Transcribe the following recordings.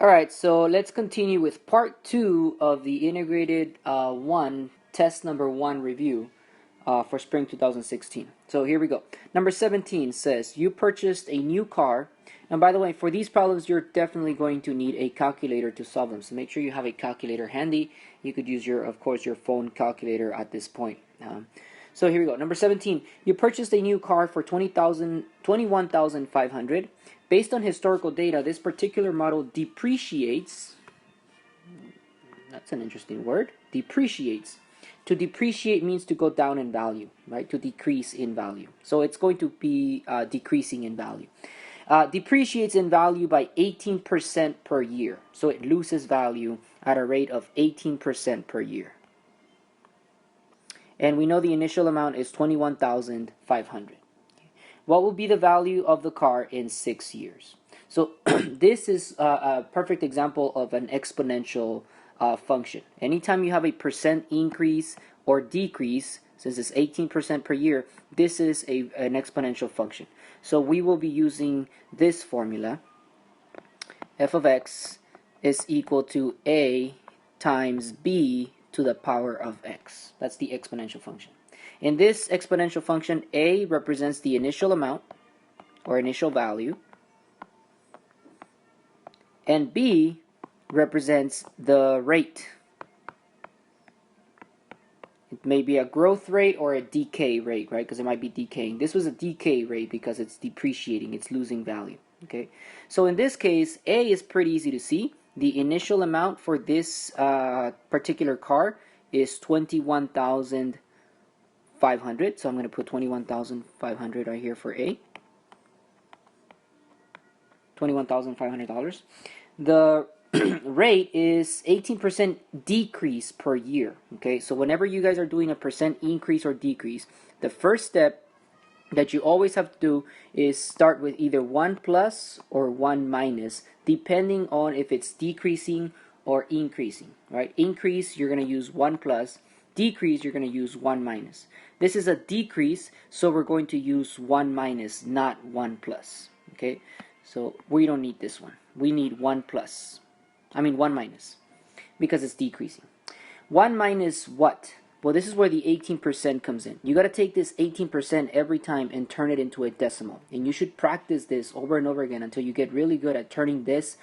Alright, so let's continue with part 2 of the integrated 1 test number 1 review for spring 2016. So here we go. Number 17 says you purchased a new car, and by the way, for these problems you're definitely going to need a calculator to solve them, so make sure you have a calculator handy. You could use of course your phone calculator at this point. So here we go. Number 17, you purchased a new car for $21,500. Based on historical data, this particular model depreciates. That's an interesting word. Depreciates. To depreciate means to go down in value, right? To decrease in value. So it's going to be decreasing in value. Depreciates in value by 18% per year. So it loses value at a rate of 18% per year. And we know the initial amount is $21,500. What will be the value of the car in 6 years? So this is a perfect example of an exponential function. Anytime you have a percent increase or decrease, since it's 18% per year, this is an exponential function. So we will be using this formula. F of x is equal to a times b to the power of x. That's the exponential function. In this exponential function, a represents the initial amount or initial value, and b represents the rate. It may be a growth rate or a decay rate, right? Because it might be decaying. This was a decay rate because it's depreciating, it's losing value. Okay, so in this case, a is pretty easy to see. The initial amount for this particular car is $21,500. So I'm going to put $21,500 right here for A. $21,500. The rate is 18% decrease per year. Okay, so whenever you guys are doing a percent increase or decrease, the first step that you always have to do is start with either 1 plus or 1 minus, depending on if it's decreasing or increasing. Right? Increase, you're going to use 1 plus. Decrease, you're going to use 1 minus. This is a decrease, so we're going to use 1 minus, not 1 plus. Okay, so we don't need this one. We need 1 minus, because it's decreasing. 1 minus what? Well, this is where the 18% comes in. You got to take this 18% every time and turn it into a decimal. And you should practice this over and over again until you get really good at turning this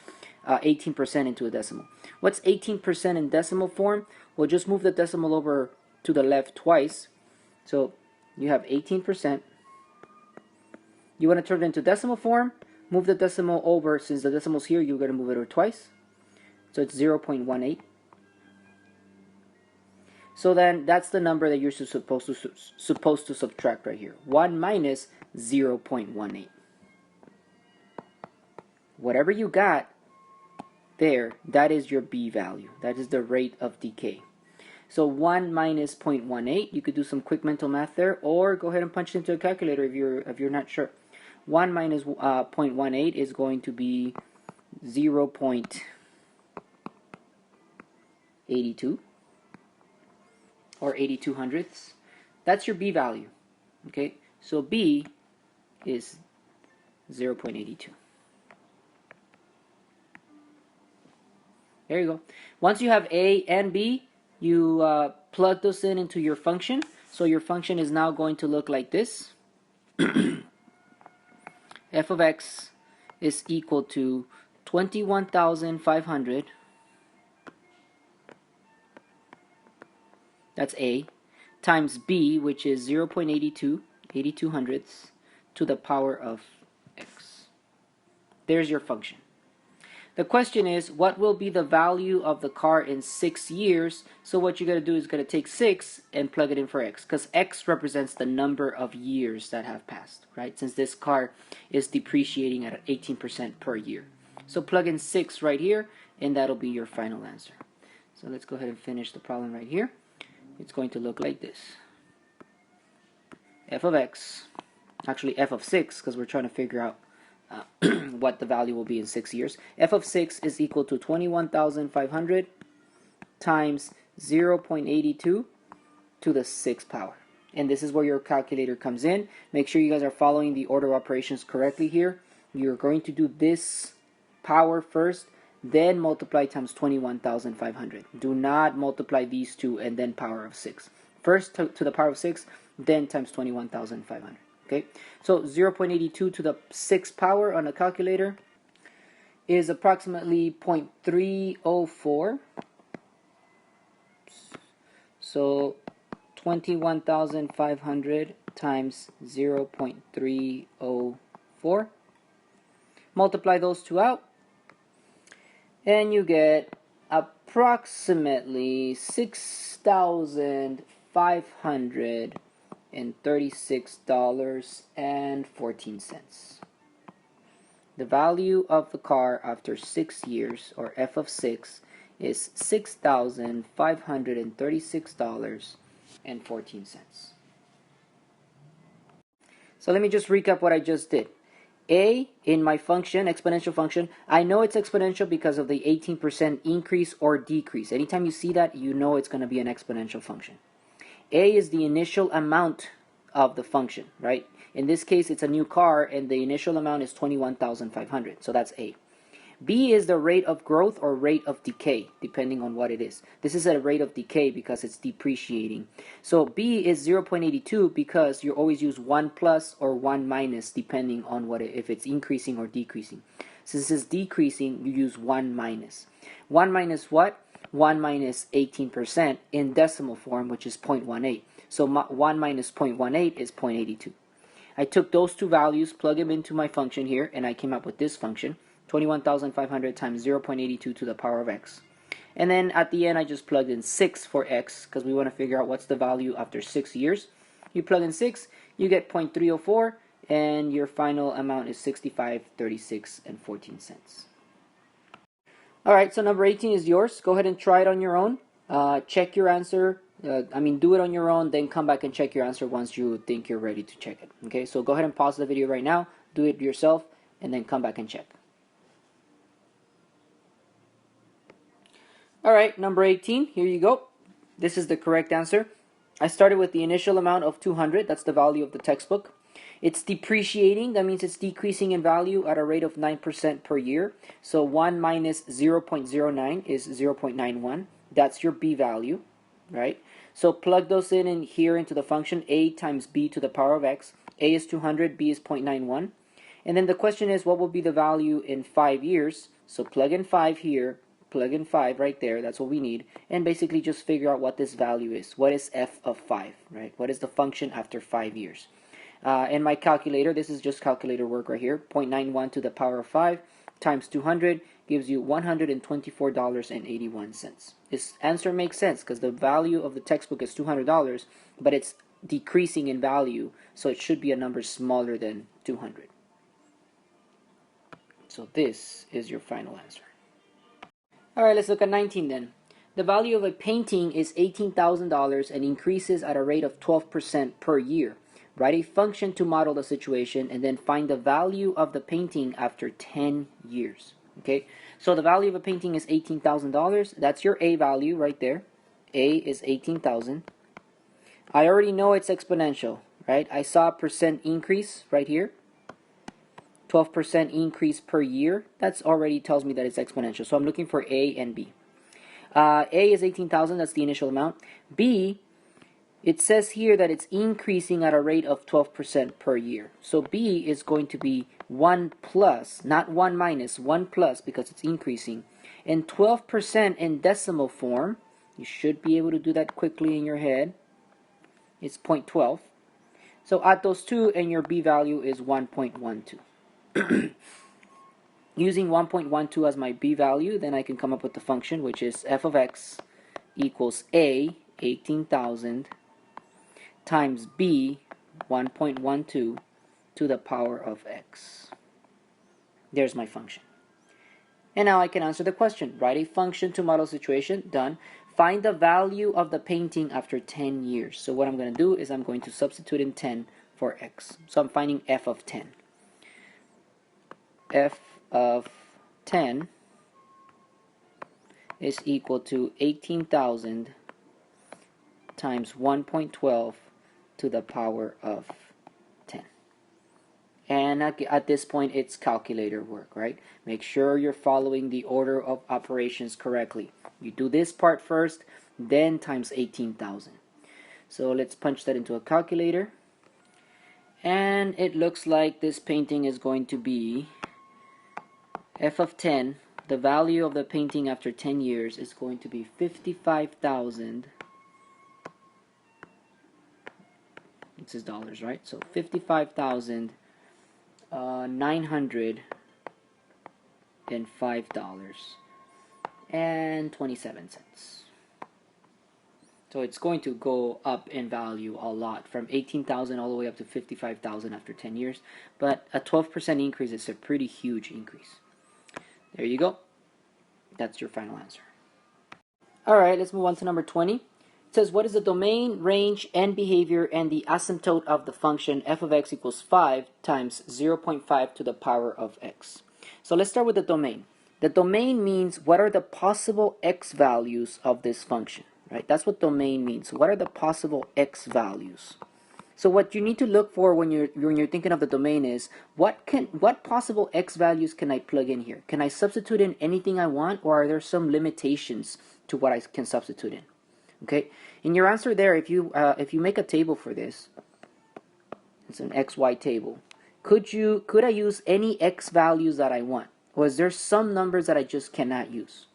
18% into a decimal. What's 18% in decimal form? Well, just move the decimal over to the left twice. So you have 18%. You want to turn it into decimal form? Move the decimal over. Since the decimal's here, you're going to move it over twice. So it's 0.18. So then that's the number that you're supposed to subtract right here. 1 minus 0.18. Whatever you got there, that is your B value. That is the rate of decay. So 1 minus 0.18, you could do some quick mental math there, or go ahead and punch it into a calculator if you're not sure. 1 minus 0.18 is going to be 0.82 or 82 hundredths. That's your B value. Okay, so B is 0.82. There you go. Once you have A and B, you plug those into your function. So your function is now going to look like this. F of x is equal to 21,500. That's A, times B, which is 0.82, 82 hundredths, to the power of x. There's your function. The question is, what will be the value of the car in 6 years? So what you got to do is got to take 6 and plug it in for x, because x represents the number of years that have passed, right? Since this car is depreciating at 18% per year. So plug in 6 right here, and that'll be your final answer. So let's go ahead and finish the problem right here. It's going to look like this. F of x, actually f of 6, because we're trying to figure out what the value will be in 6 years. F of 6 is equal to 21,500 times 0.82 to the 6th power. And this is where your calculator comes in. Make sure you guys are following the order of operations correctly here. You're going to do this power first, then multiply times 21,500. Do not multiply these two and then power of 6. First to the power of 6, then times 21,500. Okay, so 0.82 to the 6th power on a calculator is approximately 0.304. So 21,500 times 0.304. Multiply those two out, and you get approximately $6,536.14. The value of the car after 6 years, or f of 6, is $6,536.14. So let me just recap what I just did. A, in my function, exponential function, I know it's exponential because of the 18% increase or decrease. Anytime you see that, you know it's going to be an exponential function. A is the initial amount of the function, right? In this case, it's a new car, and the initial amount is 21,500. So that's A. B is the rate of growth or rate of decay, depending on what it is. This is a rate of decay because it's depreciating. So B is 0.82 because you always use 1 plus or 1 minus, depending on if it's increasing or decreasing. Since it's decreasing, you use 1 minus. 1 minus what? 1 minus 18% in decimal form, which is 0.18. So 1 minus 0.18 is 0.82. I took those two values, plug them into my function here, and I came up with this function. 21,500 times 0.82 to the power of x. And then at the end, I just plugged in 6 for x because we want to figure out what's the value after 6 years. You plug in 6, you get 0.304, and your final amount is $65.36.14. All right, so number 18 is yours. Go ahead and try it on your own. Check your answer. Do it on your own, then come back and check your answer once you think you're ready to check it. Okay, so go ahead and pause the video right now, do it yourself, and then come back and check. Alright, number 18, here you go. This is the correct answer. I started with the initial amount of 200, that's the value of the textbook. It's depreciating, that means it's decreasing in value at a rate of 9% per year. So 1 minus 0.09 is 0.91. That's your B value, right? So plug those in here into the function A times B to the power of x. A is 200, B is 0.91. And then the question is, what will be the value in 5 years? So plug in 5 here. Plug in 5 right there, that's what we need, and basically just figure out what this value is. What is f of 5, right? What is the function after 5 years? In my calculator, this is just calculator work right here, 0.91 to the power of 5 times 200 gives you $124.81. This answer makes sense because the value of the textbook is $200, but it's decreasing in value, so it should be a number smaller than 200. So this is your final answer. Alright, let's look at 19 then. The value of a painting is $18,000 and increases at a rate of 12% per year. Write a function to model the situation and then find the value of the painting after 10 years. Okay, so the value of a painting is $18,000. That's your A value right there. A is 18,000. I already know it's exponential, right? I saw a percent increase right here. 12% increase per year, that's already tells me that it's exponential. So I'm looking for A and B. A is 18,000, that's the initial amount. B, it says here that it's increasing at a rate of 12% per year. So B is going to be 1 plus, not 1 minus, 1 plus because it's increasing. And 12% in decimal form, you should be able to do that quickly in your head. It's 0.12. So add those two and your B value is 1.12. Using 1.12 as my B value, then I can come up with the function, which is f of x equals A, 18,000, times B, 1.12, to the power of x. There's my function. And now I can answer the question. Write a function to model situation. Done. Find the value of the painting after 10 years. So what I'm going to do is I'm going to substitute in 10 for x. So I'm finding f of 10. F of 10 is equal to 18,000 times 1.12 to the power of 10. And at this point, it's calculator work, right? Make sure you're following the order of operations correctly. You do this part first, then times 18,000. So let's punch that into a calculator. And it looks like this painting is going to be f of 10. The value of the painting after 10 years is going to be 55,000. This is dollars, right? So 55,905.27. So it's going to go up in value a lot, from 18,000 all the way up to 55,000 after 10 years. But a 12% increase is a pretty huge increase. There you go. That's your final answer. Alright, let's move on to number 20. It says, what is the domain, range, and behavior and the asymptote of the function f of x equals 5 times 0.5 to the power of x? So let's start with the domain. The domain means what are the possible x values of this function, right? That's what domain means. What are the possible x values? So what you need to look for when you're thinking of the domain is what possible x values can I plug in here? Can I substitute in anything I want, or are there some limitations to what I can substitute in? Okay, in your answer there, if you make a table for this, it's an XY table. Could I use any x values that I want, or is there some numbers that I just cannot use?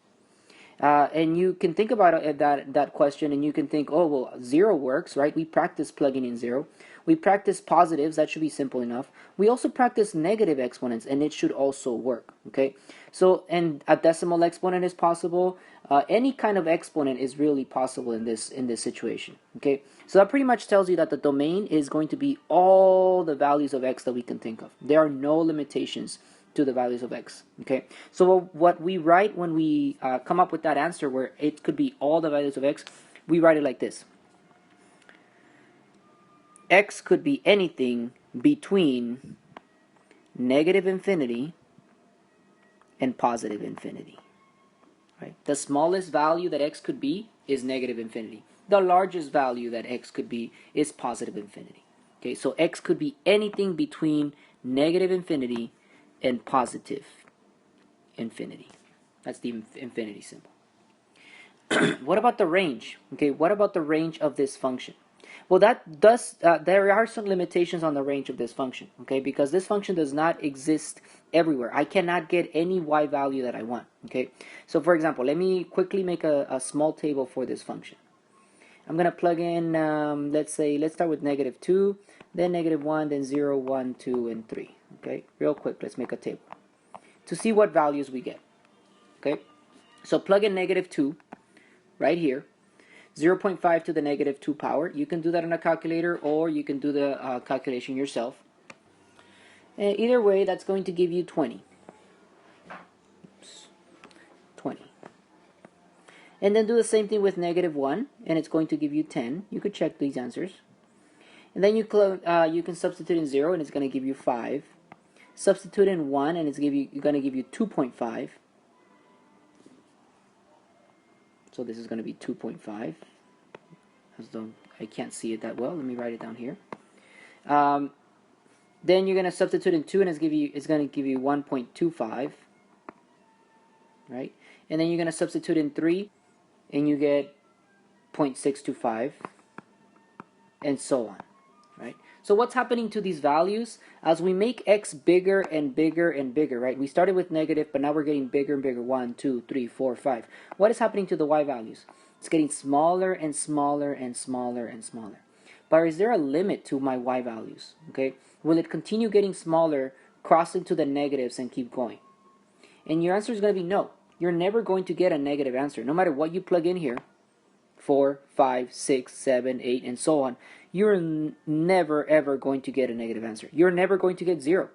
And you can think about that question, and you can think, oh well, 0 works, right? We practice plugging in 0. We practice positives, that should be simple enough. We also practice negative exponents, and it should also work. Okay, so and a decimal exponent is possible. Any kind of exponent is really possible in this situation. Okay, so that pretty much tells you that the domain is going to be all the values of x that we can think of. There are no limitations to the values of x. Okay, so what we write when we come up with that answer where it could be all the values of x, we write it like this. X could be anything between negative infinity and positive infinity. Right? The smallest value that x could be is negative infinity. The largest value that x could be is positive infinity. Okay, so x could be anything between negative infinity and positive infinity. That's the infinity symbol. What about the range? Okay, what about the range of this function? Well, there are some limitations on the range of this function, okay, because this function does not exist everywhere. I cannot get any y value that I want, okay. So for example, let me quickly make a small table for this function. I'm going to plug in, let's start with -2, then -1, then 0, 1, 2, and 3. Okay, real quick, let's make a table to see what values we get. Okay, so plug in -2 right here, 0.5 to the -2 power. You can do that on a calculator, or you can do the calculation yourself. And either way, that's going to give you 20. Oops. 20. And then do the same thing with -1, and it's going to give you 10. You could check these answers. And then you can substitute in 0, and it's going to give you 5. Substitute in 1, and it's going to give you 2.5. So this is going to be 2.5. As though I can't see it that well. Let me write it down here. Then you're going to substitute in 2, and it's going to give you 1.25. Right? And then you're going to substitute in 3, and you get 0.625, and so on. Right? So what's happening to these values as we make x bigger and bigger and bigger, right? We started with negative, but now we're getting bigger and bigger. 1, 2, 3, 4, 5. What is happening to the y values? It's getting smaller and smaller and smaller and smaller. But is there a limit to my y values? Okay, will it continue getting smaller, cross into the negatives, and keep going? And your answer is going to be no. You're never going to get a negative answer, no matter what you plug in here. 4, 5, 6, 7, 8, and so on. You're never ever going to get a negative answer. You're never going to get 0.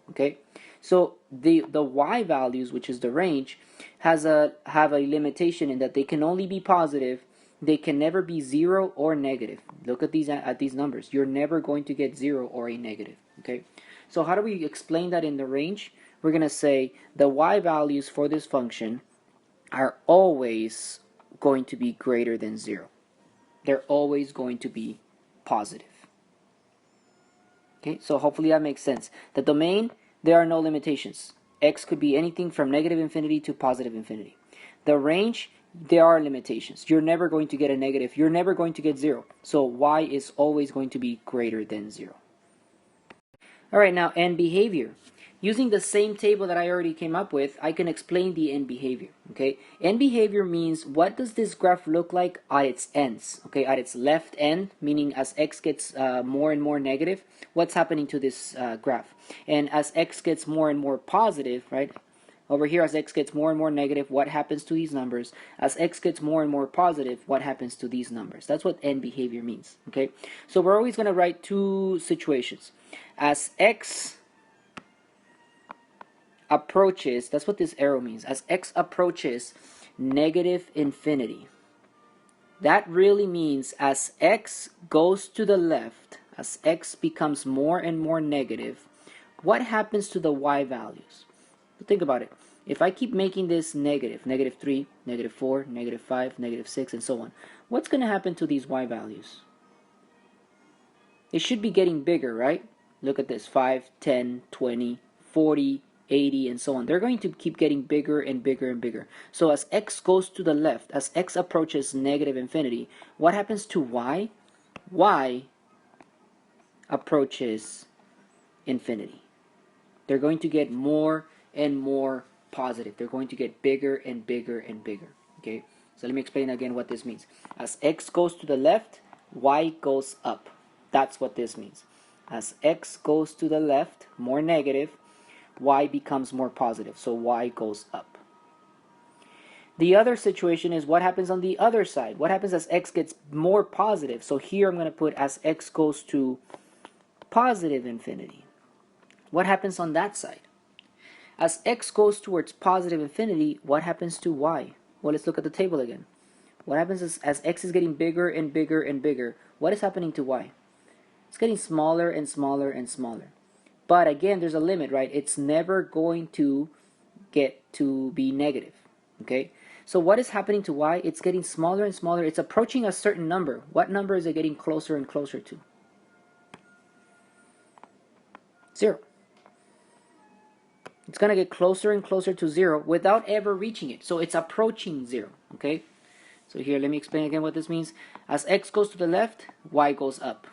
Okay, so the y values, which is the range, have a limitation in that they can only be positive. They can never be 0 or negative. Look at these numbers. You're never going to get 0 or a negative. Okay, so how do we explain that in the range? We're going to say the y values for this function are always going to be greater than 0. They're always going to be positive. Okay, so hopefully that makes sense. The domain, there are no limitations. X could be anything from negative infinity to positive infinity. The range, there are limitations. You're never going to get a negative. You're never going to get 0. So y is always going to be greater than 0. All right, now end behavior. Using the same table that I already came up with, I can explain the end behavior. Okay, end behavior means what does this graph look like at its ends? Okay, at its left end, meaning as x gets more and more negative, what's happening to this graph? And as x gets more and more positive, right? Over here, as x gets more and more negative, what happens to these numbers? As x gets more and more positive, what happens to these numbers? That's what end behavior means. Okay, so we're always going to write two situations. As x approaches, that's what this arrow means, as x approaches negative infinity, that really means as x goes to the left, as x becomes more and more negative, what happens to the y values? Think about it. If I keep making this negative, negative 3, negative 4, negative 5, negative 6, and so on, what's going to happen to these y values? It should be getting bigger, right? Look at this, 5, 10, 20, 40, 80, and so on. They're going to keep getting bigger and bigger and bigger. So as x goes to the left, as x approaches negative infinity, what happens to y? Y approaches infinity. They're going to get more and more positive. They're going to get bigger and bigger and bigger. Okay, so let me explain again what this means. As x goes to the left, y goes up. That's what this means. As x goes to the left, more negative, y becomes more positive. So y goes up. The other situation is what happens on the other side. What happens as x gets more positive? So here I'm going to put as x goes to positive infinity. What happens on that side? As x goes towards positive infinity, what happens to y? Well, let's look at the table again. What happens is as x is getting bigger and bigger and bigger, what is happening to y? It's getting smaller and smaller and smaller. But again, there's a limit, right? It's never going to get to be negative, okay? So what is happening to y? It's getting smaller and smaller. It's approaching a certain number. What number is it getting closer and closer to? 0. It's going to get closer and closer to 0 without ever reaching it. So it's approaching 0, okay? So here, let me explain again what this means. As x goes to the left, y goes up.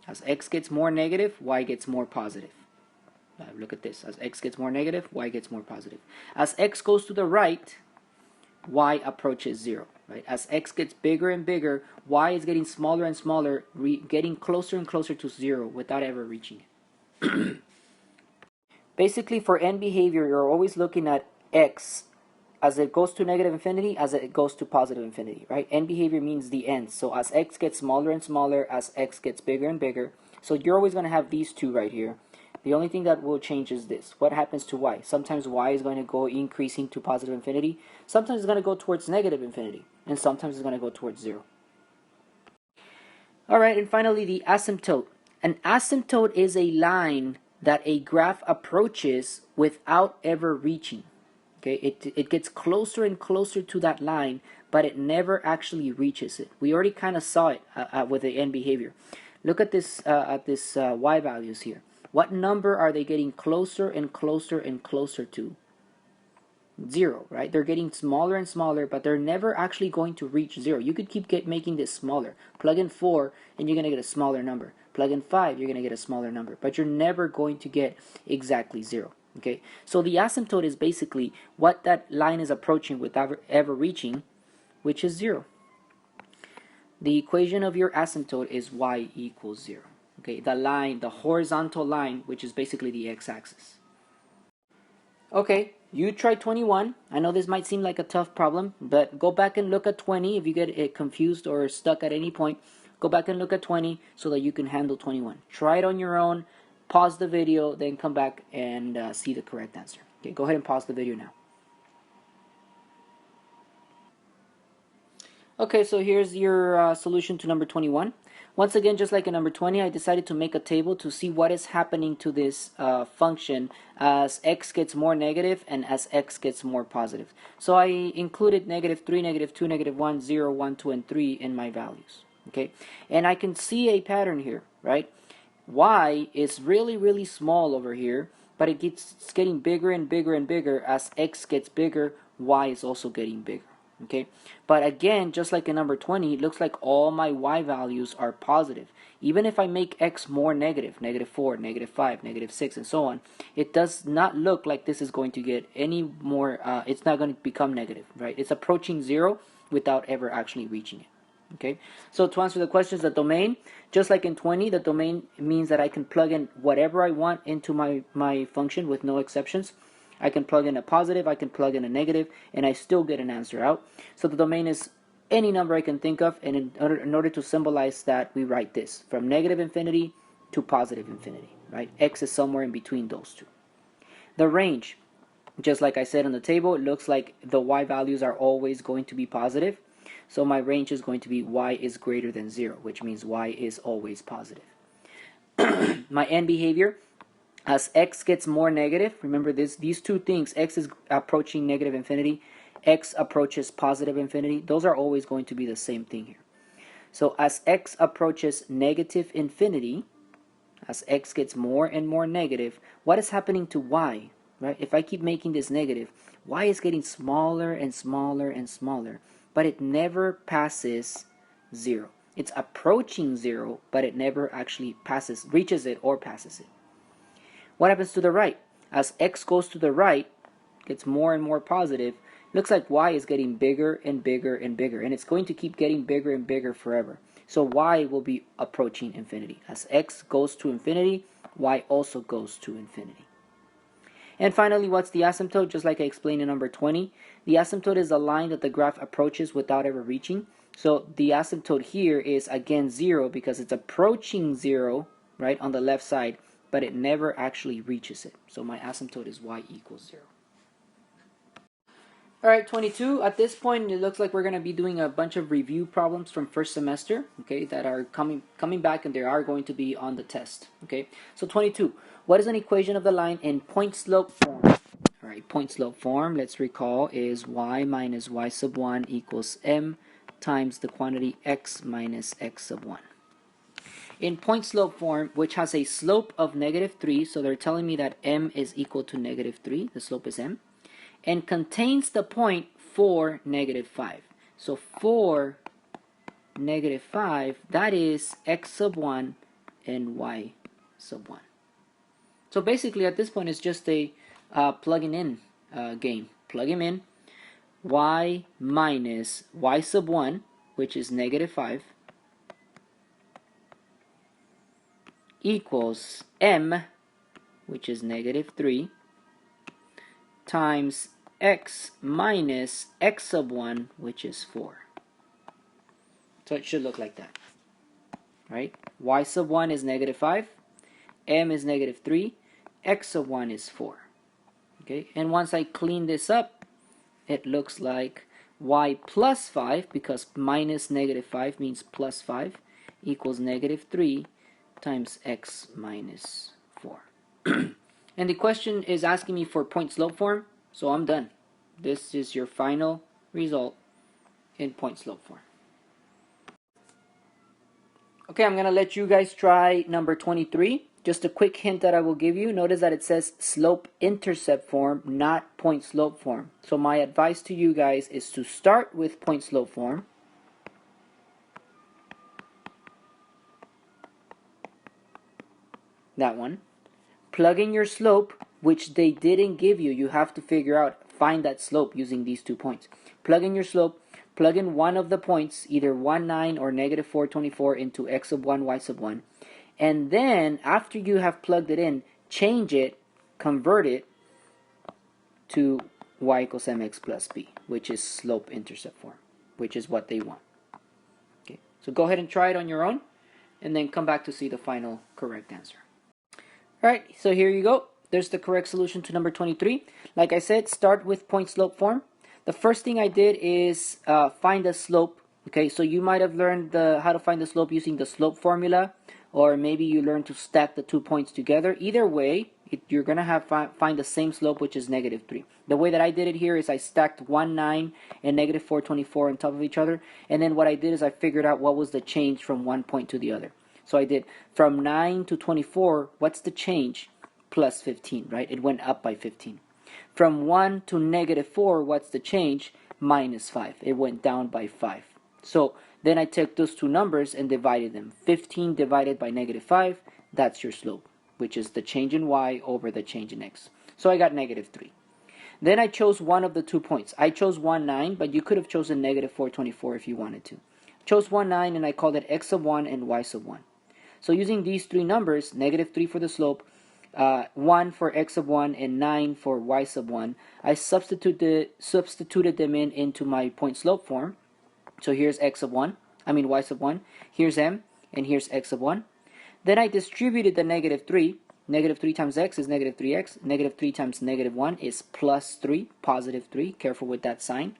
As x gets more negative, y gets more positive. Look at this. As x gets more negative, y gets more positive. As x goes to the right, y approaches 0. Right? As x gets bigger and bigger, y is getting smaller and smaller, getting closer and closer to 0 without ever reaching it. Basically, for end behavior, you're always looking at x as it goes to negative infinity, as it goes to positive infinity, right? End behavior means the end. So as x gets smaller and smaller, as x gets bigger and bigger. So you're always going to have these two right here. The only thing that will change is this. What happens to y? Sometimes y is going to go increasing to positive infinity. Sometimes it's going to go towards negative infinity. And sometimes it's going to go towards 0. All right, and finally, the asymptote. An asymptote is a line that a graph approaches without ever reaching. Okay, it gets closer and closer to that line, but it never actually reaches it. We already kind of saw it with the end behavior. Look at this y values here. What number are they getting closer and closer and closer to? 0, right? They're getting smaller and smaller, but they're never actually going to reach 0. You could keep making this smaller. Plug in 4, and you're going to get a smaller number. Plug in 5, you're going to get a smaller number. But you're never going to get exactly 0. Okay? So the asymptote is basically what that line is approaching without ever reaching, which is 0. The equation of your asymptote is y equals 0. Okay? The line, the horizontal line, which is basically the x-axis. Okay, you try 21. I know this might seem like a tough problem, but go back and look at 20. If you get confused or stuck at any point, go back and look at 20 so that you can handle 21. Try it on your own, pause the video, then come back and see the correct answer. Okay, go ahead and pause the video now. Okay, so here's your solution to number 21. Once again, just like in number 20, I decided to make a table to see what is happening to this function as x gets more negative and as x gets more positive. So I included -3, -2, -1, 0, 1, 2, and 3 in my values. Okay, and I can see a pattern here, right? y is really small over here, but it's getting bigger and bigger and bigger. As x gets bigger, y is also getting bigger. Okay, but again, just like in number 20, it looks like all my y values are positive. Even if I make x more negative, -4, -5, -6, and so on, it does not look like this is going to get any more, it's not going to become negative, right? It's approaching 0 without ever actually reaching it. Okay, so to answer the questions, the domain, just like in 20, the domain means that I can plug in whatever I want into my function with no exceptions. I can plug in a positive, I can plug in a negative, and I still get an answer out. So the domain is any number I can think of, and in order to symbolize that, we write this, from negative infinity to positive infinity, right? X is somewhere in between those two. The range, just like I said on the table, it looks like the y values are always going to be positive. So my range is going to be y is greater than 0, which means y is always positive. My end behavior, as x gets more negative, remember these two things, x is approaching negative infinity, x approaches positive infinity, those are always going to be the same thing here. So as x approaches negative infinity, as x gets more and more negative, what is happening to y? Right? If I keep making this negative, y is getting smaller and smaller and smaller, but it never passes 0. It's approaching 0, but it never actually reaches it or passes it. What happens to the right? As x goes to the right, gets more and more positive, looks like y is getting bigger and bigger and bigger, and it's going to keep getting bigger and bigger forever. So y will be approaching infinity. As x goes to infinity, y also goes to infinity. And finally, what's the asymptote? Just like I explained in number 20, the asymptote is a line that the graph approaches without ever reaching. So the asymptote here is again 0 because it's approaching 0, right, on the left side, but it never actually reaches it. So my asymptote is y equals 0. Alright, 22. At this point, it looks like we're going to be doing a bunch of review problems from first semester, okay, that are coming back, and they are going to be on the test, okay. So 22. What is an equation of the line in point-slope form? Alright, point-slope form, let's recall, is y minus y sub 1 equals m times the quantity x minus x sub 1. In point-slope form, which has a slope of -3, so they're telling me that m is equal to -3, the slope is m, and contains the point 4, -5. So 4, -5, that is x sub 1 and y sub 1. So basically at this point it's just a plugging in game. Plug him in, y minus y sub 1, which is -5, equals m, which is -3, times x minus x sub 1, which is 4. So it should look like that, right? Y sub 1 is -5, m is -3, x sub 1 is 4. Okay, and once I clean this up, it looks like y plus 5, because minus -5 means plus 5, equals -3 times x minus 4. And the question is asking me for point slope form, so I'm done. This is your final result in point slope form. Okay, I'm going to let you guys try number 23. Just a quick hint that I will give you. Notice that it says slope intercept form, not point slope form. So my advice to you guys is to start with point slope form. That one. Plug in your slope, which they didn't give you. You have to figure out, find that slope using these 2 points. Plug in your slope, plug in one of the points, either 1, 9 or -4, 24 into x sub 1, y sub 1. And then, after you have plugged it in, change it, convert it to y equals mx plus b, which is slope intercept form, which is what they want. Okay, so go ahead and try it on your own, and then come back to see the final correct answer. Alright, so here you go. There's the correct solution to number 23. Like I said, start with point slope form. The first thing I did is find the slope. Okay, so you might have learned how to find the slope using the slope formula, or maybe you learned to stack the 2 points together. Either way, you're going to find the same slope, which is -3. The way that I did it here is I stacked 1, 9 and -4, 24 on top of each other, and then what I did is I figured out what was the change from one point to the other. So I did from 9 to 24, what's the change? Plus 15, right? It went up by 15. From 1 to negative 4, what's the change? Minus 5. It went down by 5. So then I took those two numbers and divided them. 15 divided by negative 5, that's your slope, which is the change in y over the change in x. So I got negative 3. Then I chose one of the 2 points. I chose 1, 9, but you could have chosen negative 424 if you wanted to. Chose 1, 9, and I called it x sub 1 and y sub 1. So using these three numbers, negative 3 for the slope, 1 for x sub 1, and 9 for y sub 1, I substituted them into my point slope form. So here's y sub 1, here's m, and here's x sub 1. Then I distributed the negative 3. Negative 3 times x is negative 3x. Negative 3 times negative 1 is plus 3, positive 3. Careful with that sign.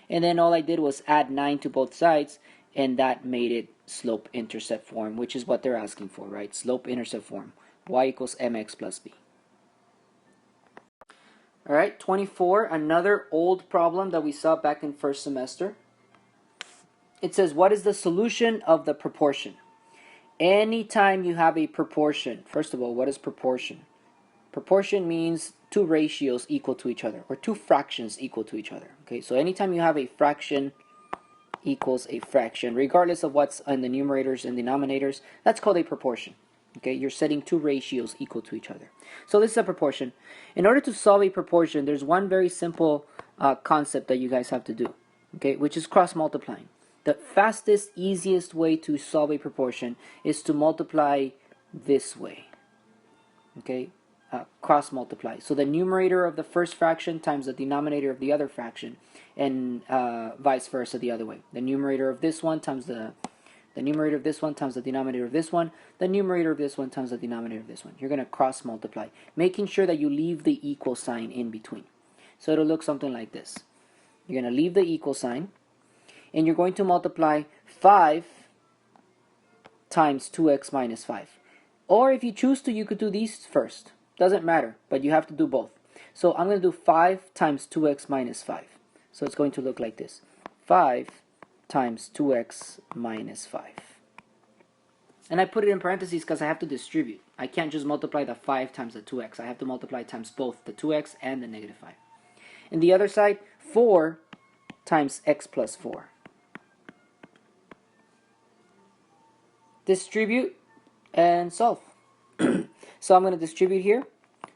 And then all I did was add 9 to both sides, and that made it slope-intercept form, which is what they're asking for, right? Slope-intercept form. Y equals mx plus b. All right, 24, another old problem that we saw back in first semester. It says, what is the solution of the proportion? Anytime you have a proportion, first of all, what is proportion? Proportion means two ratios equal to each other, or two fractions equal to each other. Okay, so anytime you have a fraction equals a fraction, regardless of what's in the numerators and denominators, that's called a proportion. Okay, you're setting two ratios equal to each other. So this is a proportion. In order to solve a proportion, there's one very simple concept that you guys have to do, okay, which is cross multiplying. The fastest, easiest way to solve a proportion is to multiply this way. Okay, cross multiply. So the numerator of the first fraction times the denominator of the other fraction, and vice versa the other way. The numerator of this one times the numerator of this one times the denominator of this one, the numerator of this one times the denominator of this one. You're going to cross multiply, making sure that you leave the equal sign in between. So it'll look something like this. You're going to leave the equal sign, and you're going to multiply 5 times 2x minus 5. Or if you choose to, you could do these first. Doesn't matter, but you have to do both. So I'm going to do 5 times 2x minus 5. So it's going to look like this. 5 times 2x minus 5. And I put it in parentheses because I have to distribute. I can't just multiply the 5 times the 2x. I have to multiply times both the 2x and the negative 5. And the other side, 4 times x plus 4. Distribute and solve. So I'm going to distribute here.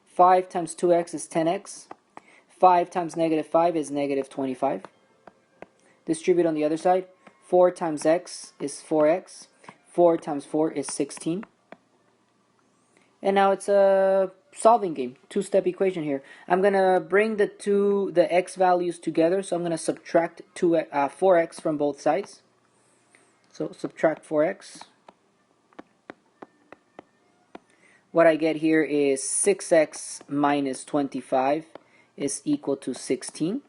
5 times 2x is 10x. 5 times negative 5 is negative 25. Distribute on the other side. 4 times x is 4x. 4 times 4 is 16. And now it's a solving game. Two-step equation here. I'm going to bring the x values together. So I'm going to subtract 4x from both sides. So subtract 4x. What I get here is 6x minus 25 is equal to 16.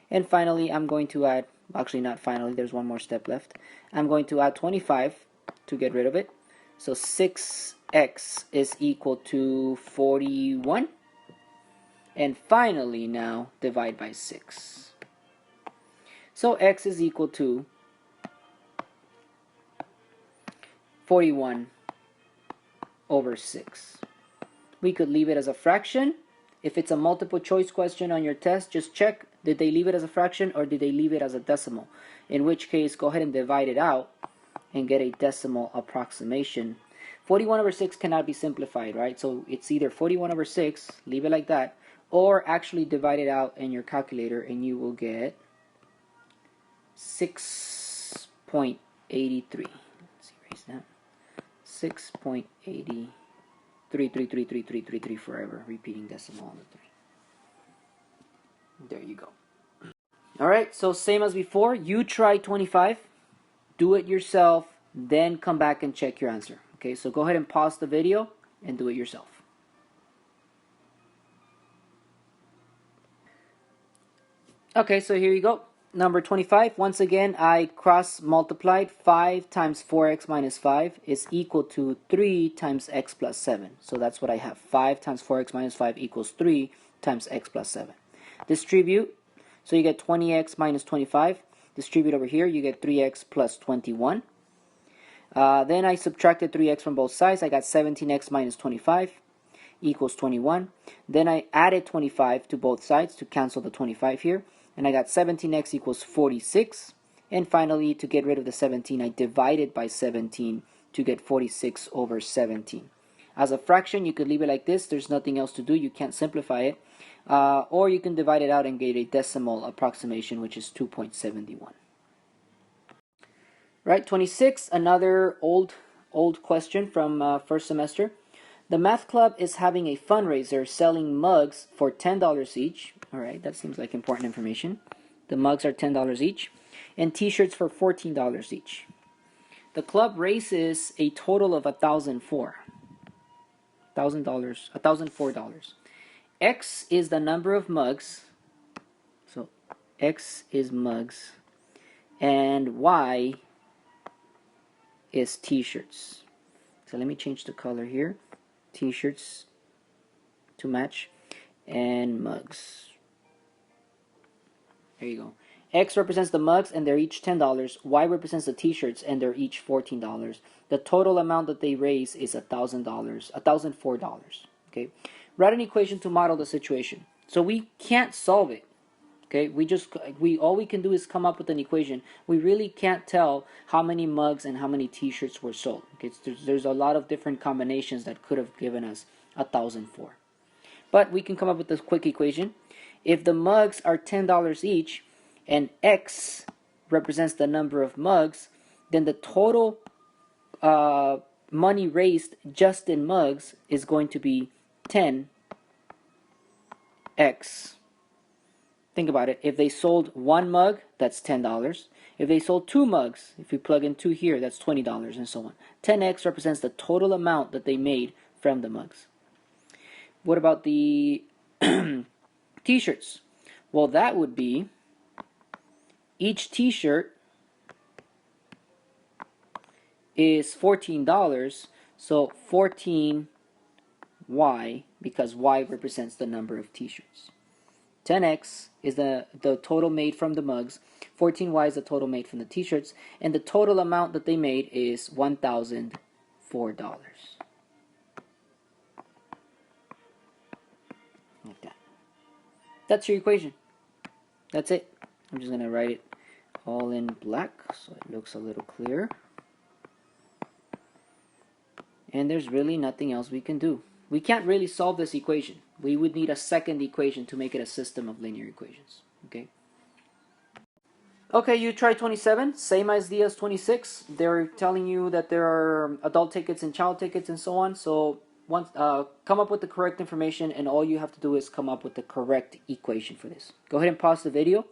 And finally, I'm going to add, actually not finally, there's one more step left. I'm going to add 25 to get rid of it. So 6x is equal to 41. And finally now, divide by 6. So x is equal to 41 over 6. We could leave it as a fraction. If it's a multiple choice question on your test, just check, did they leave it as a fraction or did they leave it as a decimal? In which case, go ahead and divide it out and get a decimal approximation. 41 over 6 cannot be simplified, right? So it's either 41 over 6, leave it like that, or actually divide it out in your calculator and you will get 6.83. Let's see, erase that. 6.83333333 forever, repeating decimal on the 3. There you go. Alright, so same as before, you try 25, do it yourself, then come back and check your answer. Okay, so go ahead and pause the video and do it yourself. Okay, so here you go. Number 25, once again, I cross-multiplied 5 times 4x minus 5 is equal to 3 times x plus 7. So that's what I have. 5 times 4x minus 5 equals 3 times x plus 7. Distribute, so you get 20x minus 25. Distribute over here, you get 3x plus 21. Then I subtracted 3x from both sides. I got 17x minus 25 equals 21. Then I added 25 to both sides to cancel the 25 here. And I got 17x equals 46. And finally, to get rid of the 17, I divided by 17 to get 46 over 17. As a fraction, you could leave it like this. There's nothing else to do. You can't simplify it. Or you can divide it out and get a decimal approximation, which is 2.71. Right, 26, another old question from first semester. The math club is having a fundraiser selling mugs for $10 each. All right, that seems like important information. The mugs are $10 each. And t-shirts for $14 each. The club raises a total of $1,004. X is the number of mugs. So X is mugs. And Y is t-shirts. So let me change the color here. T-shirts to match. And mugs. There you go. X represents the mugs and they're each $10. Y represents the t-shirts and they're each $14. The total amount that they raise is $1,004. Okay. Write an equation to model the situation. So we can't solve it. Okay. All we can do is come up with an equation. We really can't tell how many mugs and how many t-shirts were sold. Okay. There's a lot of different combinations that could have given us $1,004. But we can come up with this quick equation. If the mugs are $10 each, and X represents the number of mugs, then the total money raised just in mugs is going to be 10x. Think about it. If they sold one mug, that's $10. If they sold two mugs, if we plug in 2 here, that's $20 and so on. 10x represents the total amount that they made from the mugs. What about the t-shirts? Well, that would be each t-shirt is $14, so 14y, because y represents the number of t-shirts. 10x is the total made from the mugs, 14y is the total made from the t-shirts, and the total amount that they made is $1,004. Like that. That's your equation. That's it. I'm just going to write it all in black so it looks a little clearer. And there's really nothing else we can do. We can't really solve this equation. We would need a second equation to make it a system of linear equations. Okay, you try 27, same idea as 26. They're telling you that there are adult tickets and child tickets and so on. So once come up with the correct information, and all you have to do is come up with the correct equation for this. Go ahead and pause the video.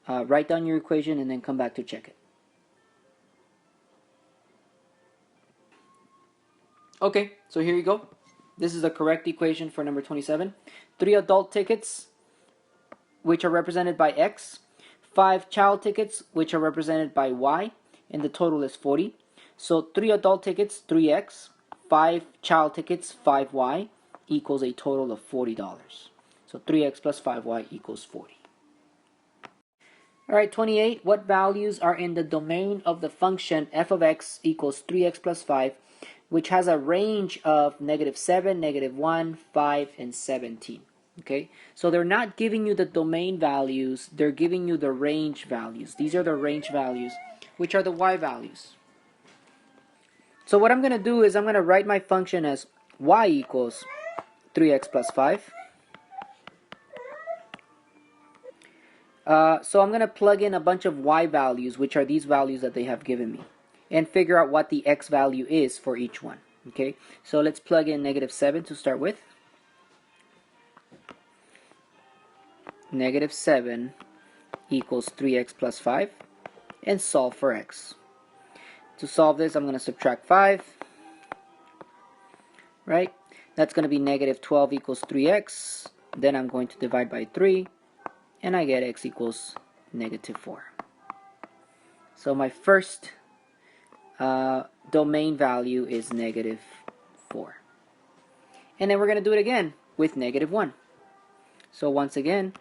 Write down your equation and then come back to check it. Okay, so here you go. This is the correct equation for number 27. 3 adult tickets, which are represented by X. 5 child tickets, which are represented by Y. And the total is 40. So 3 adult tickets, 3X. 5 child tickets, 5Y, equals a total of $40. So 3X plus 5Y equals 40. Alright, 28. What values are in the domain of the function f of x equals 3x plus 5, which has a range of -7, -1, 5, and 17? Okay, so they're not giving you the domain values, they're giving you the range values. These are the range values, which are the y values. So what I'm going to do is I'm going to write my function as y equals 3x plus 5. So I'm going to plug in a bunch of y values, which are these values that they have given me, and figure out what the x value is for each one. Okay, so let's plug in -7 to start with. -7 equals 3x plus 5, and solve for x. To solve this, I'm going to subtract 5, right? That's going to be -12 equals 3x. Then I'm going to divide by 3, and I get x equals -4. So my first domain value is -4. And then we're going to do it again with -1. So once again,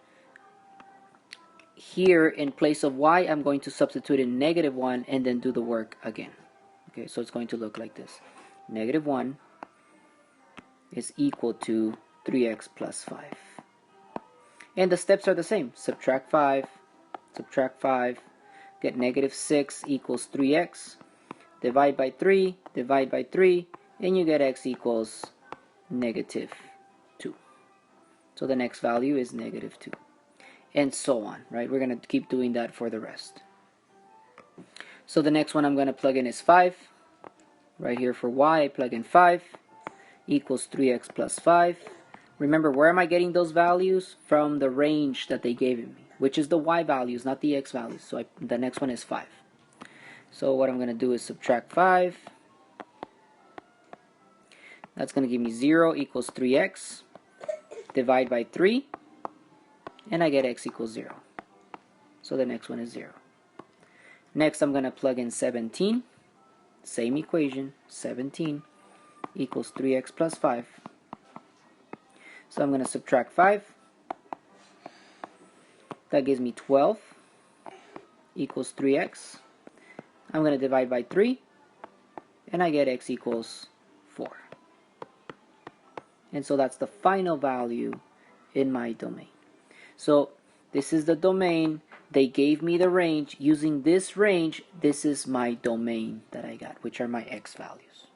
here in place of y, I'm going to substitute in -1 and then do the work again. Okay, so it's going to look like this. Negative 1 is equal to 3x plus 5. And the steps are the same. Subtract 5, get negative 6 equals 3x. Divide by 3, and you get x equals negative 2. So the next value is negative 2. And so on, right? We're going to keep doing that for the rest. So the next one I'm going to plug in is 5. Right here for y, I plug in 5 equals 3x plus 5. Remember, where am I getting those values? From the range that they gave me, which is the y values, not the x values. So the next one is 5. So what I'm going to do is subtract 5. That's going to give me 0 equals 3x. Divide by 3. And I get x equals 0. So the next one is 0. Next, I'm going to plug in 17. Same equation, 17 equals 3x plus 5. So I'm going to subtract 5. That gives me 12 equals 3x. I'm going to divide by 3. And I get x equals 4. And so that's the final value in my domain. So this is the domain. They gave me the range. Using this range, this is my domain that I got, which are my x values.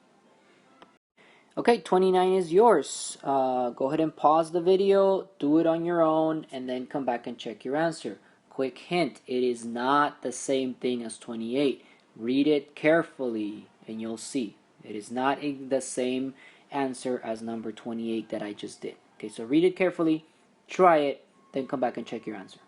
Okay, 29 is yours. Go ahead and pause the video, do it on your own, and then come back and check your answer. Quick hint, it is not the same thing as 28. Read it carefully and you'll see. It is not the same answer as number 28 that I just did. Okay, so read it carefully, try it, then come back and check your answer.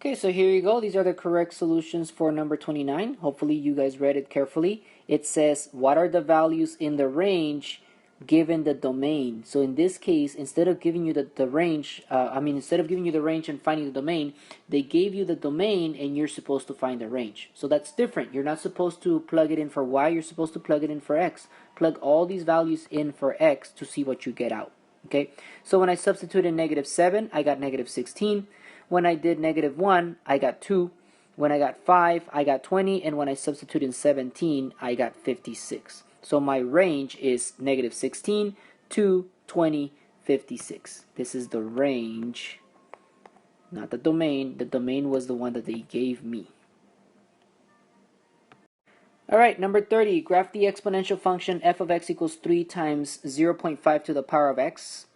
Okay, so here you go. These are the correct solutions for number 29. Hopefully you guys read it carefully. It says, what are the values in the range given the domain? So in this case, instead of giving you the range, instead of giving you the range and finding the domain, they gave you the domain and you're supposed to find the range. So that's different. You're not supposed to plug it in for y, you're supposed to plug it in for x. Plug all these values in for x to see what you get out. Okay, so when I substitute in negative 7, I got negative 16. When I did negative 1, I got 2. When I got 5, I got 20. And when I substitute in 17, I got 56. So my range is negative 16 to 20, 56. This is the range, not the domain. The domain was the one that they gave me. Alright, number 30. Graph the exponential function f of x equals 3 times 0.5 to the power of x.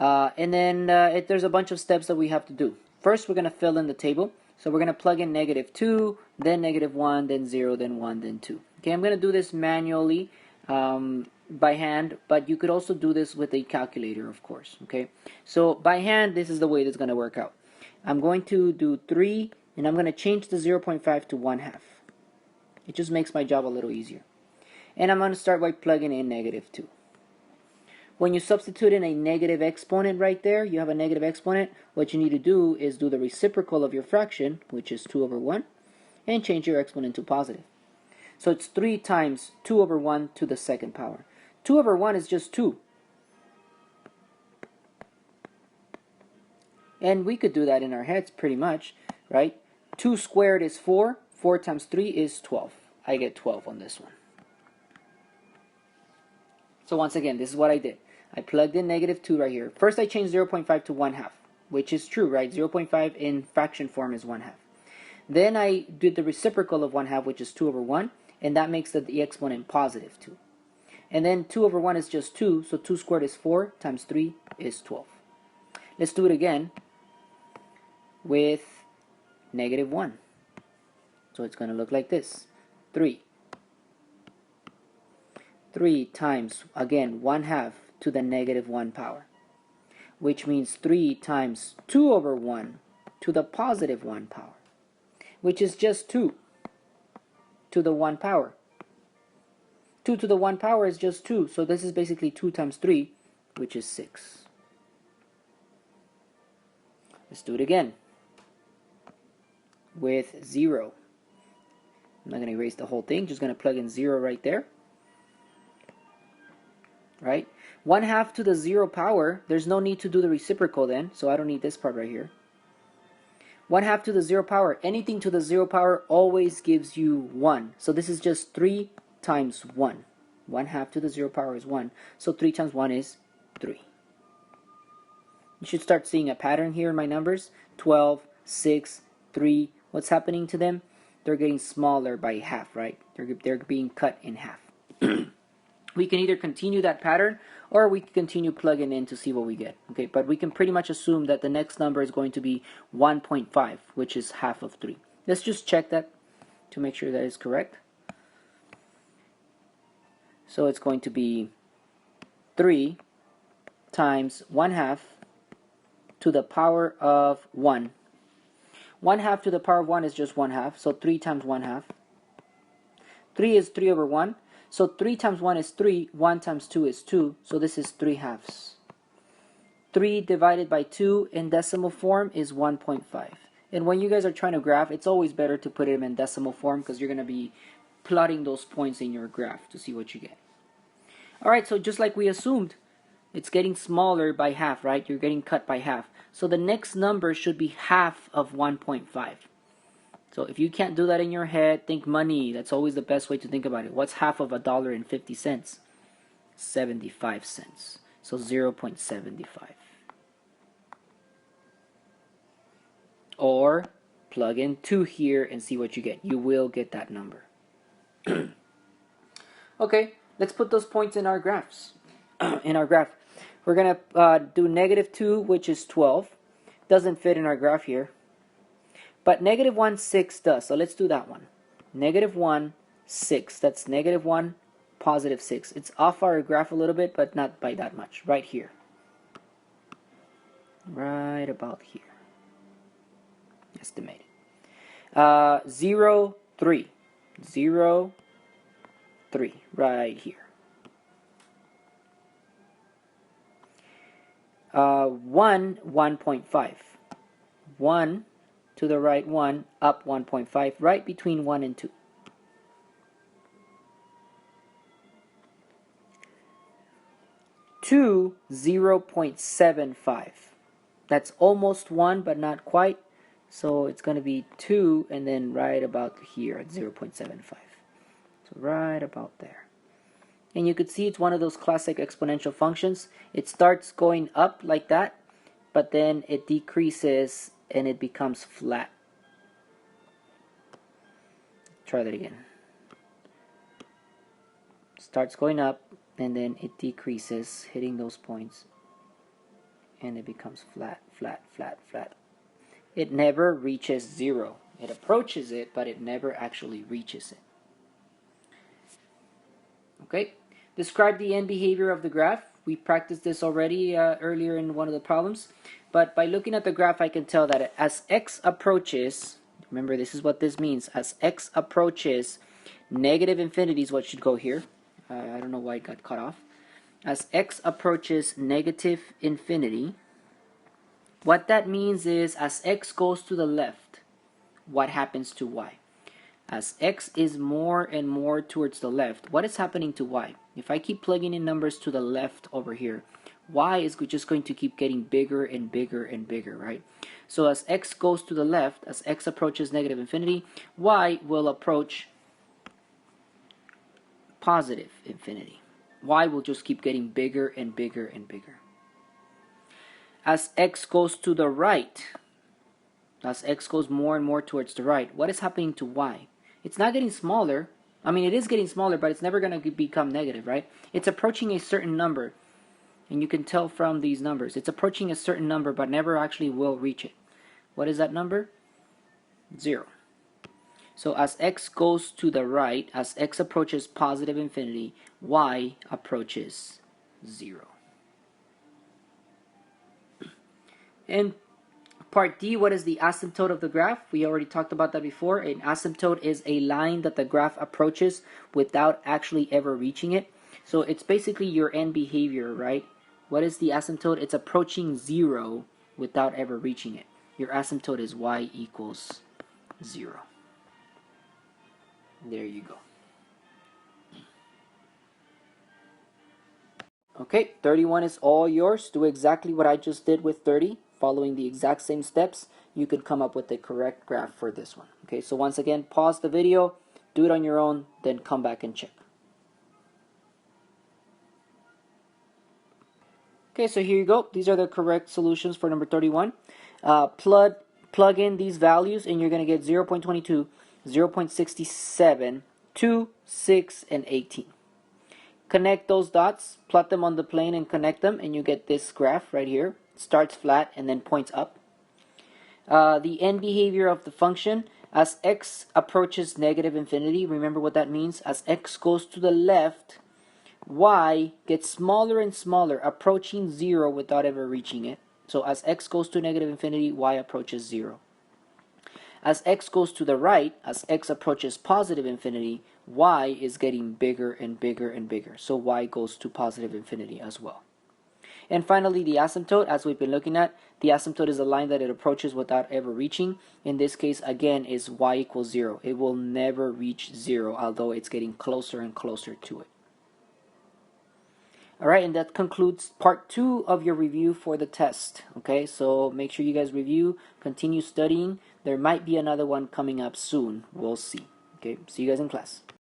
And then there's a bunch of steps that we have to do. First, we're going to fill in the table. So we're going to plug in negative 2, then negative 1, then 0, then 1, then 2. Okay, I'm going to do this manually by hand, but you could also do this with a calculator, of course. Okay, so by hand, this is the way that's going to work out. I'm going to do 3, and I'm going to change the 0.5 to 1/2. It just makes my job a little easier. And I'm going to start by plugging in negative 2. When you substitute in a negative exponent right there, you have a negative exponent, what you need to do is do the reciprocal of your fraction, which is 2 over 1, and change your exponent to positive. So it's 3 times 2 over 1 to the second power. 2 over 1 is just 2. And we could do that in our heads pretty much, right? 2 squared is 4. 4 times 3 is 12. I get 12 on this one. So once again, this is what I did. I plugged in negative 2 right here. First I changed 0.5 to 1/2, which is true, right? 0.5 in fraction form is 1/2. Then I did the reciprocal of 1/2, which is 2 over 1, and that makes the exponent positive 2. And then 2 over 1 is just 2, so 2 squared is 4, times 3 is 12. Let's do it again with negative 1. So it's going to look like this. 3 times, again, 1/2 to the negative 1 power, which means 3 times 2 over 1 to the positive 1 power, which is just 2 to the 1 power. 2 to the 1 power is just 2, so this is basically 2 times 3, which is 6. Let's do it again with 0. I'm not going to erase the whole thing, just going to plug in 0 right there. Right? 1/2 to the 0 power, there's no need to do the reciprocal then, so I don't need this part right here. 1/2 to the 0 power. Anything to the 0 power always gives you 1. So this is just 3 times 1. 1/2 to the 0 power is 1. So 3 times 1 is 3. You should start seeing a pattern here in my numbers. 12, 6, 3. What's happening to them? They're getting smaller by half, right? They're being cut in half. We can either continue that pattern or we can continue plugging in to see what we get. Okay, but we can pretty much assume that the next number is going to be 1.5, which is half of 3. Let's just check that to make sure that is correct. So it's going to be 3 times 1/2 to the power of 1. 1/2 to the power of 1 is just 1/2, so 3 times 1/2. 3 is 3 over 1. So 3 times 1 is 3, 1 times 2 is 2, so this is 3/2. 3 divided by 2 in decimal form is 1.5. And when you guys are trying to graph, it's always better to put them in decimal form because you're going to be plotting those points in your graph to see what you get. Alright, so just like we assumed, it's getting smaller by half, right? You're getting cut by half. So the next number should be half of 1.5. So if you can't do that in your head, think money. That's always the best way to think about it. What's half of $1.50? 75 cents. So 0.75. Or plug in 2 here and see what you get. You will get that number. Okay, let's put those points in our graphs. In our graph, we're going to do -2, which is 12. Doesn't fit in our graph here. But -1, 6 does. So let's do that one. -1, 6. That's -1, positive 6. It's off our graph a little bit, but not by that much. Right here. Right about here. Estimated. 0, 3. 0, 3. Right here. 1, 1.5. 1 to the right 1, up 1.5, right between 1 and 2. 2, 0.75. That's almost 1, but not quite. So it's going to be 2, and then right about here at 0.75. So right about there. And you could see it's one of those classic exponential functions. It starts going up like that, but then it decreases and it becomes flat. Try that again. Starts going up and then it decreases, hitting those points, and it becomes flat, flat, flat, flat. It never reaches 0. It approaches it, but it never actually reaches it. Okay, describe the end behavior of the graph. We practiced this already earlier in one of the problems, but by looking at the graph I can tell that as x approaches, remember this is what this means, as x approaches negative infinity is what should go here. I don't know why it got cut off. As x approaches negative infinity, what that means is as x goes to the left, what happens to y? As x is more and more towards the left, what is happening to y? If I keep plugging in numbers to the left over here, y is just going to keep getting bigger and bigger and bigger, right? So as x goes to the left, as x approaches negative infinity, y will approach positive infinity. Y will just keep getting bigger and bigger and bigger. As x goes to the right, as x goes more and more towards the right, what is happening to y? It's not getting smaller. I mean, it is getting smaller, but it's never going to become negative, right? It's approaching a certain number, and you can tell from these numbers. It's approaching a certain number, but never actually will reach it. What is that number? 0. So as x goes to the right, as x approaches positive infinity, y approaches 0. And part D, what is the asymptote of the graph? We already talked about that before. An asymptote is a line that the graph approaches without actually ever reaching it. So it's basically your end behavior, right? What is the asymptote? It's approaching 0 without ever reaching it. Your asymptote is y equals 0. There you go. Okay, 31 is all yours. Do exactly what I just did with 30. following the exact same steps, you could come up with the correct graph for this one. Okay, so once again, pause the video, do it on your own, then come back and check. Okay, so here you go. These are the correct solutions for number 31. Plug in these values and you're going to get 0.22, 0.67, 2, 6, and 18. Connect those dots, plot them on the plane and connect them, and you get this graph right here. It starts flat and then points up. The end behavior of the function, as x approaches negative infinity, remember what that means? As x goes to the left, y gets smaller and smaller, approaching 0 without ever reaching it. So as x goes to negative infinity, y approaches 0. As x goes to the right, as x approaches positive infinity, y is getting bigger and bigger and bigger. So y goes to positive infinity as well. And finally, the asymptote, as we've been looking at, the asymptote is a line that it approaches without ever reaching. In this case, again, is y equals 0. It will never reach 0, although it's getting closer and closer to it. Alright, and that concludes part 2 of your review for the test. Okay, so make sure you guys review, continue studying. There might be another one coming up soon. We'll see. Okay, see you guys in class.